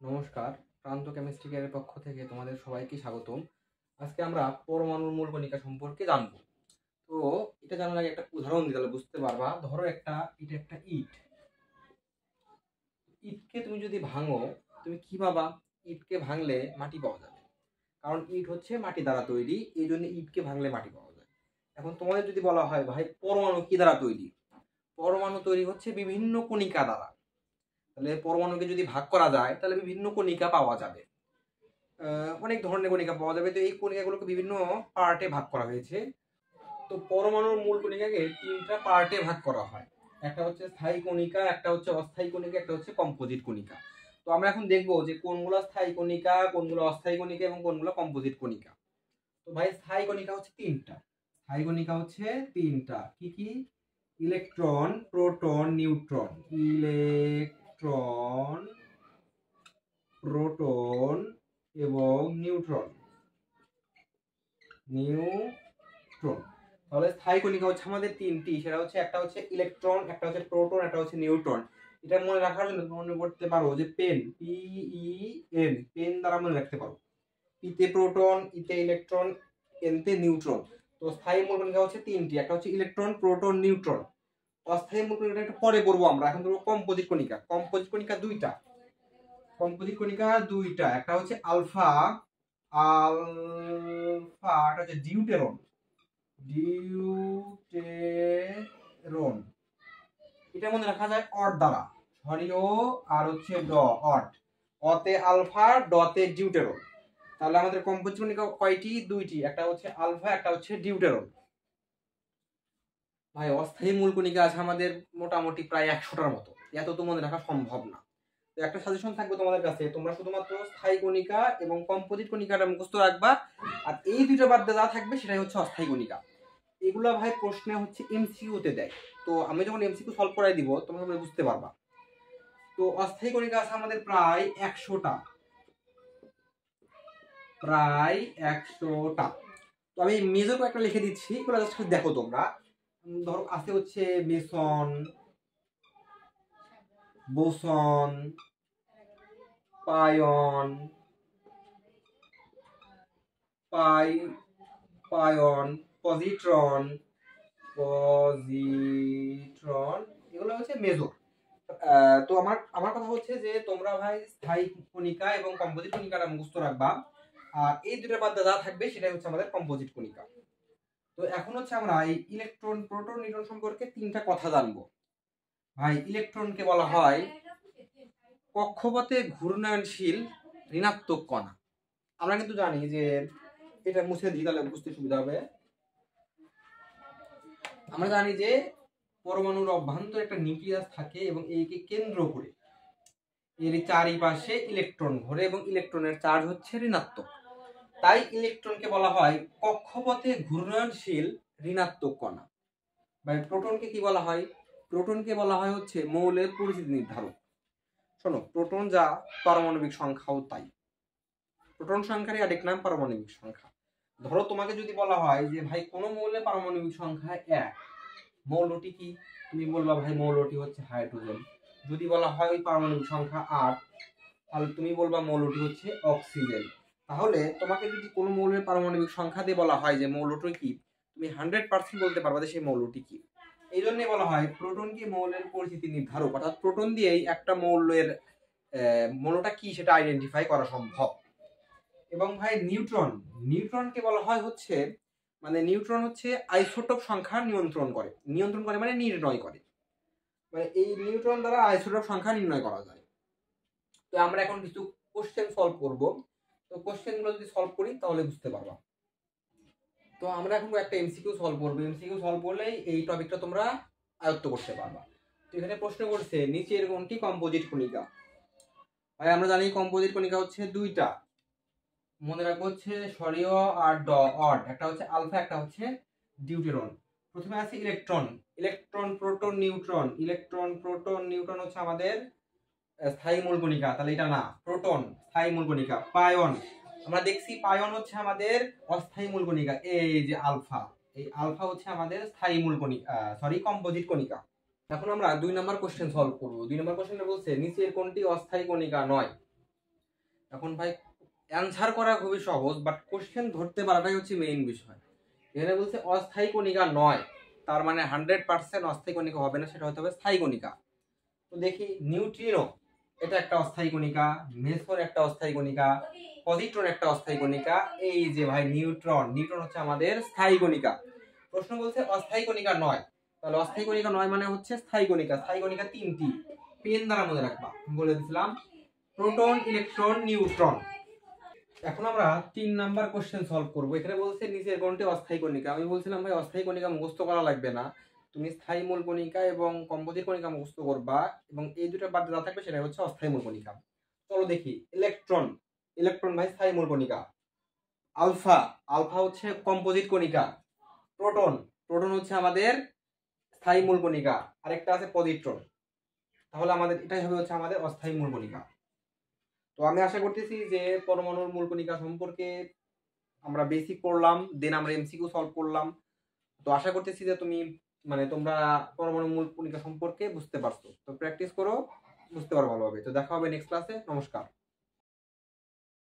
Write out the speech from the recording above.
নমস্কার, প্রান্ত কেমিস্ট্রি কেয়ারের পক্ষ থেকে তোমাদের সবাইকে স্বাগতম। আজকে আমরা পরমাণুর মূল কণিকা সম্পর্কে জানবো। তো এটা জানার আগে একটা উদাহরণ দিতে হলে বুঝতে পারবা। ধরো এটা একটা ইট। ইটকে তুমি যদি ভাঙো, তুমি কি পাবা? ইটকে ভাঙলে মাটি পাওয়া যাবে, কারণ ইট হচ্ছে মাটি দ্বারা তৈরি, এই জন্য ইটকে ভাঙলে মাটি পাওয়া যায়। এখন তোমাদের যদি বলা হয় ভাই পরমাণু কি দ্বারা তৈরি, পরমাণু তৈরি হচ্ছে বিভিন্ন কণিকা দ্বারা। তাহলে পরমাণুকে যদি ভাগ করা যায় তাহলে বিভিন্ন কণিকা পাওয়া যাবে। অনেক ধরনের কণিকা পাওয়া যাবে। তো এই কণিকাগুলোকে বিভিন্ন পার্টে ভাগ করা হয়েছে। তো পরমাণুর মূল কণিকাকে তিনটা পার্টে ভাগ করা হয়। একটা হচ্ছে স্থায়ী কণিকা, একটা হচ্ছে অস্থায়ী কণিকা, একটা হচ্ছে কম্পোজিট কণিকা। তো আমরা এখন দেখবো যে কোনগুলো স্থায়ী কণিকা, কোনগুলো অস্থায়ী কণিকা এবং কোনগুলো কম্পোজিট কণিকা। তো ভাই স্থায়ী কণিকা হচ্ছে তিনটা। স্থায়ী কণিকা হচ্ছে তিনটা। কি কি? Electron, proton, neutron. Electron, proton এবং নিউট্রন। তাহলে স্থায়ী কণিকা হচ্ছে আমাদের তিনটি। সেটা হচ্ছে একটা হচ্ছে ইলেকট্রন, একটা হচ্ছে প্রোটন, একটা হচ্ছে নিউট্রন। এটা মনে রাখার জন্য মনে করতে পারো যে পেন, PEN, পেন দ্বারা মনে রাখতে পারো। পিতে প্রোটন, ইতে ইলেকট্রন, এনতে নিউট্রন। তো স্থায়ী মূল কণিকা হচ্ছে তিনটি, একটা হচ্ছে ইলেকট্রন, প্রোটন, নিউট্রন। অস্থায়ী মূল কণিকা একটু পরে পড়বো আমরা। এখন ধরবো কম্পোজিট কণিকা। কম্পোজিট কণিকা দুইটা। একটা হচ্ছে আলফা, এটা হচ্ছে ডিউটেরন। এটা মনে রাখা যায় অট দ্বারা। ও আর হচ্ছে ড, অট। অতে আলফা, ডতে ডিউটেরন। তাহলে আমাদের কম্পোজিট কণিকা কয়টি? দুইটি। একটা হচ্ছে আলফা, একটা হচ্ছে ডিউটেরন। ভাই অস্থায়ী মূল কণিকা আছে আমাদের মোটামুটি প্রায় 100টার মতো। এত তো মনে রাখা সম্ভব না। তো একটা সাজেশন থাকবে তোমাদের কাছে, তোমরা শুধুমাত্র স্থায়ী কণিকা এবং কম্পোজিট কণিকাটা মুখস্থ রাখবা। আর এই দুইটা বাদ যা থাকবে সেটাই হচ্ছে অস্থায়ী কণিকা। এগুলো ভাই প্রশ্নে হচ্ছে এমসিকিউতে দেয়। তো আমি যখন এমসিকিউ সলভ করাই দিব তোমরা বুঝতে পারবা। তো অস্থায়ী কণিকা আছে আমাদের প্রায় 100টা। তো আমি মেজর কয়েকটা লিখে দিচ্ছি, এগুলো জাস্ট দেখো তোমরা। ধরো আছে হচ্ছে মেসন, বোসন, পায়ন, পজিট্রন, এগুলো হচ্ছে মেজর। তো আমার কথা হচ্ছে যে তোমরা ভাই স্থায়ী কণিকা এবং কম্পোজিট কণিকাটা মুখস্থ রাখবা। আর এই দুটো বাদ যা থাকবে সেটাই হচ্ছে আমাদের কম্পোজিট কণিকা। তো এখন হচ্ছে আমরা এই ইলেকট্রন, প্রোটন, নিউট্রন সম্পর্কে তিনটা কথা জানবো। ভাই ইলেকট্রনকে বলা হয় কক্ষপথে ঘূর্ণয়নশীল ঋণাত্মক কণা। আমরা কিন্তু জানি যে, এটা মুছে দিই তাহলে বুঝতে সুবিধা হবে। আমরা জানি যে পরমাণুর অভ্যন্তরে একটা নিউক্লিয়াস থাকে এবং একে কেন্দ্র করে এর চারিপাশে ইলেকট্রন ঘোরে এবং ইলেকট্রনের চার্জ হচ্ছে ঋণাত্মক। তাই ইলেকট্রনকে বলা হয় কক্ষপথে ঘূর্ণয়নশীল ঋণাত্মক কণা। বা প্রোটনকে কি বলা হয়? প্রোটনকে বলা হয় হচ্ছে মৌলের পরিচিতি নির্ধারক। শোনো, প্রোটন যা পারমাণবিক সংখ্যাও তাই। প্রোটন সংখ্যারই আরেক নাম পারমাণবিক সংখ্যা। ধরো তোমাকে যদি বলা হয় যে ভাই কোন মৌলের পারমাণবিক সংখ্যা 1, মৌলটি কি? তুমি বলবা ভাই মৌলটি হচ্ছে হাইড্রোজেন। যদি বলা হয় ওই পারমাণবিক সংখ্যা 8, তাহলে তুমি বলবা মৌলটি হচ্ছে অক্সিজেন। তাহলে তোমাকে যদি কোনো মৌলের পারমাণবিক সংখ্যা দিয়ে বলা হয় যে মৌলটি কি, তুমি 100% বলতে পারবা যে সেই মৌলটি কি। এই জন্যই বলা হয় প্রোটনকে মৌলের পরিচিতি নির্ধারক, অর্থাৎ প্রোটন দিয়েই একটা মৌলের মৌলটা কি সেটা আইডেন্টিফাই করা সম্ভব। এবং ভাই নিউট্রনকে বলা হয় হচ্ছে, মানে নিউট্রন হচ্ছে আইসোটোপ সংখ্যা নিয়ন্ত্রণ করে মানে নির্ণয় করে। মানে এই নিউট্রন দ্বারা আইসোটোপ সংখ্যা নির্ণয় করা যায়। তো আমরা এখন কিছু কোশ্চেন সলভ করব। তো কোশ্চেনগুলো যদি সলভ করি তাহলে বুঝতে পারবা। তো আমরা এখন একটা এমসিকিউ সলভ করব। এমসিকিউ সলভ করলেই এই টপিকটা তোমরা আয়ত্ত করতে পারবা। তো এখানে প্রশ্ন করছে নিচের কোনটি কম্পোজিট কণিকা? ভাই আমরা জানি কম্পোজিট কণিকা হচ্ছে দুইটা। মনে রাখবো হচ্ছে সরিয় আর অড। একটা হচ্ছে আলফা, একটা হচ্ছে ডিউটেরন। প্রথমে আছে electron, proton, neutron. Electron, proton, neutron হচ্ছে আমাদের স্থায়ী মূল কণিকা, তাহলে এটা না। প্রোটন স্থায়ী মূল কণিকা। পায়ন, আমরা দেখছি পায়ন হচ্ছে আমাদের অস্থায়ী মূল কণিকা। এই যে আলফা, এই আলফা হচ্ছে আমাদের স্থায়ী মূল কণিকা, কম্পোজিট কণিকা। এখন আমরা 2 নম্বর কোশ্চেন সলভ করব। 2 নম্বর কোশ্চেনটা বলছে নিচের কোনটি অস্থায়ী কণিকা নয়? এখন ভাই অ্যান্সার করা খুবই সহজ, বাট কোশ্চেন ধরতে পারাটাই হচ্ছে মেইন বিষয়। এখানে বলছে অস্থায়ী কণিকা নয়, তার মানে 100% অস্থায়ী কণিকা হবে না, সেটা হতে হবে স্থায়ী কণিকা। তো দেখি নিউট্রিনো এটা একটা অস্থায়ী কণিকা, মেসন একটা অস্থায়ী কণিকা, পজিট্রন একটা অস্থায়ী কণিকা। এই যে ভাই নিউট্রন, নিউট্রন হচ্ছে আমাদের স্থায়ী কণিকা। প্রশ্ন বলছে অস্থায়ী কণিকা নয়, তাহলে অস্থায়ী কণিকা নয় মানে হচ্ছে স্থায়ী কণিকা। স্থায়ী কণিকা তিনটি, পেন দ্বারা মনে রাখবা, বলে দিছিলাম প্রোটন, ইলেকট্রন, নিউট্রন। এখন আমরা 3 নাম্বার কোশ্চেন সলভ করব। এখানে বলছে নিচের কোনটি অস্থায়ী কণিকা। আমি বলছিলাম ভাই অস্থায়ী কণিকা মুখস্থ করা লাগবে না, তুমি স্থায়ী মূল কণিকা এবং কম্পোজিট কণিকা মুখস্থ করবা, এবং এই দুটো বাদ যা থাকবে সেটা হচ্ছে অস্থায়ী মূল কণিকা। চলো দেখি ইলেকট্রন, ইলেকট্রন ভাই স্থায়ী মূল কণিকা। আলফা, আলফা হচ্ছে কম্পোজিট কণিকা। প্রোটন, প্রোটন হচ্ছে আমাদের স্থায়ী মূল কণিকা। আরেকটা আছে পজিট্রন। তাহলে আমাদের এটাই হবে হচ্ছে আমাদের অস্থায়ী মূল কণিকা। তো আমি আশা করতেছি যে পরমাণুর মূল কণিকা সম্পর্কে আমরা বেসিক পড়লাম, দেন আমরা এমসিকিউ সলভ করলাম। তো আশা করতেছি যে তুমি তোমরা পরমাণু মূল কণিকা সম্পর্কে বুঝতে পারছো। তো প্র্যাকটিস করো, বুঝতে পারো ভালোভাবে। তো দেখা হবে নেক্সট ক্লাসে। নমস্কার।